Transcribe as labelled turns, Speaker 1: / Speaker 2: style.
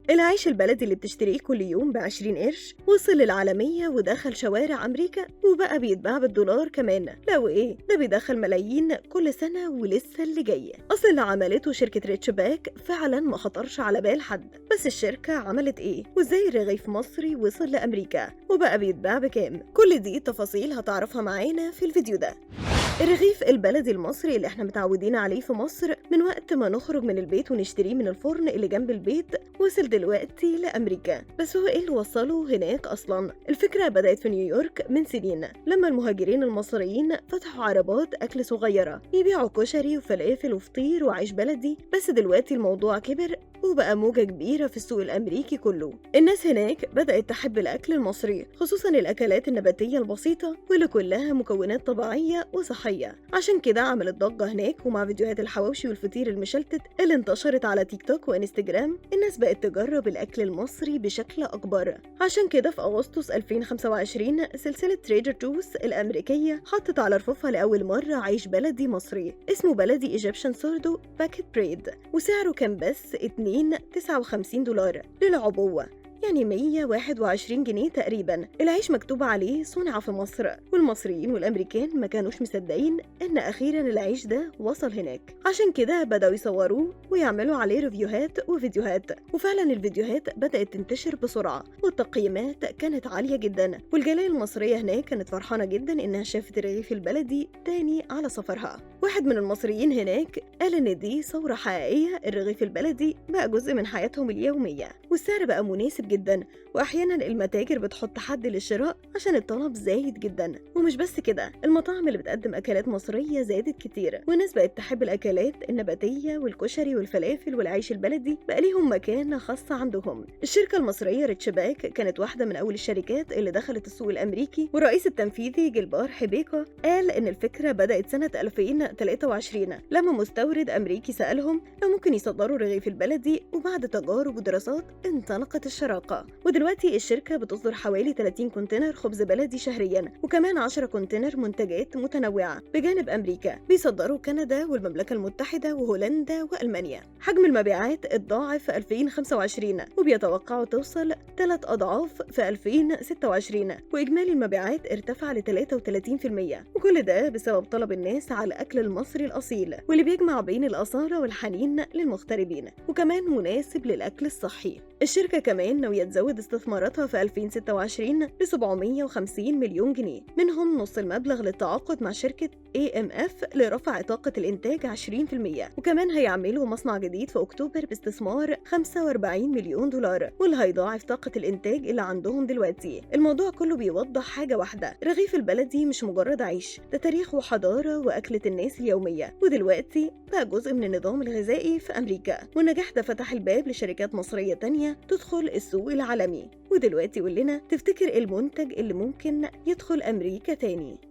Speaker 1: العيش البلدي اللي بتشتريه كل يوم ب20 قرش وصل للعالمية ودخل شوارع أمريكا وبقى بيتباع بالدولار كمان. لا وإيه ده بيدخل ملايين كل سنة ولسه اللي جاية. أصل اللي عملته شركة ريتش باك فعلا ما خطرش على بال حد، بس الشركة عملت إيه وإزاي الرغيف مصري وصل لأمريكا وبقى بيتباع بكام؟ كل دي تفاصيل هتعرفها معانا في الفيديو ده. الرغيف البلدي المصري اللي احنا متعودين عليه في مصر من وقت ما نخرج من البيت ونشتريه من الفرن اللي جنب البيت وصل دلوقتي لأمريكا. بس هو ايه اللي وصله هناك أصلا؟ الفكرة بدأت في نيويورك من سنين لما المهاجرين المصريين فتحوا عربات أكل صغيرة يبيعوا كشري وفلافل وفطير وعيش بلدي. بس دلوقتي الموضوع كبر وبقى موجة كبيرة في السوق الأمريكي كله. الناس هناك بدأت تحب الأكل المصري، خصوصا الأكلات النباتية البسيطة واللي كلها مكونات طبيعية وصحية. عشان كده عملت ضجة هناك، ومع فيديوهات الحواوشي والفطير المشلتت اللي انتشرت على تيك توك وانستجرام الناس بقت تجرب الأكل المصري بشكل أكبر. عشان كده في أغسطس 2025 سلسلة تريدر جوس الأمريكية حطت على رفوفها لأول مرة عيش بلدي مصري اسمه بلدي ايجيبشن سوردو باكيت بريد، وسعره كان بس $2.59 للعبوة، يعني 121 جنيه تقريبا. العيش مكتوب عليه صنع في مصر، والمصريين والامريكان ما كانوش مصدقين ان اخيرا العيش ده وصل هناك. عشان كده بدأوا يصوروه ويعملوا عليه ريفيوهات وفيديوهات، وفعلا الفيديوهات بدأت تنتشر بسرعة والتقييمات كانت عالية جدا. والجالية المصرية هناك كانت فرحانة جدا انها شافت الرغيف البلدي تاني على سفرها. واحد من المصريين هناك قال ان دي ثورة حقيقية، الرغيف البلدي بقى جزء من حياتهم اليومية والسعر بقى مناسب جدا، واحيانا المتاجر بتحط حد للشراء عشان الطلب زايد جدا. ومش بس كده، المطاعم اللي بتقدم اكلات مصريه زادت كتير، والناس بقت تحب الاكلات النباتيه والكشري والفلافل والعيش البلدي بقى ليهم مكانه خاصه عندهم. الشركه المصريه ريتش باك كانت واحده من اول الشركات اللي دخلت السوق الامريكي، والرئيس التنفيذي جلبار حبيكا قال ان الفكره بدات سنه 2023 لما مستورد امريكي سالهم لو ممكن يصدروا الرغيف البلدي، وبعد تجارب ودراسات انطلقت الشراكة. ودلوقتي الشركة بتصدر حوالي 30 كونتينر خبز بلدي شهريا، وكمان 10 كونتينر منتجات متنوعة بجانب أمريكا بيصدروا كندا والمملكة المتحدة وهولندا وألمانيا. حجم المبيعات اتضاعف في 2025 وبيتوقعوا توصل 3 أضعاف في 2026، وإجمالي المبيعات ارتفع ل 33%. وكل ده بسبب طلب الناس على الأكل المصري الأصيل واللي بيجمع بين الأصالة والحنين للمغتربين، وكمان مناسب للأكل الصحي. الشركة كمان ناوية تزود استثماراتها في 2026 ل 750 مليون جنيه، منهم نص المبلغ للتعاقد مع شركة AMF لرفع طاقة الإنتاج 20%، وكمان هيعملوا مصنع جديد في أكتوبر باستثمار 45 مليون دولار، واللي هيضاعف طاقة الإنتاج اللي عندهم دلوقتي. الموضوع كله بيوضح حاجة واحدة، الرغيف البلدي مش مجرد عيش، ده تاريخ وحضارة وأكلة الناس اليومية، ودلوقتي بقى جزء من النظام الغذائي في أمريكا. والنجاح ده فتح الباب لشركات مصرية تانية تدخل السوق العالمي. ودلوقتي قول لنا تفتكر المنتج اللي ممكن يدخل أمريكا تاني؟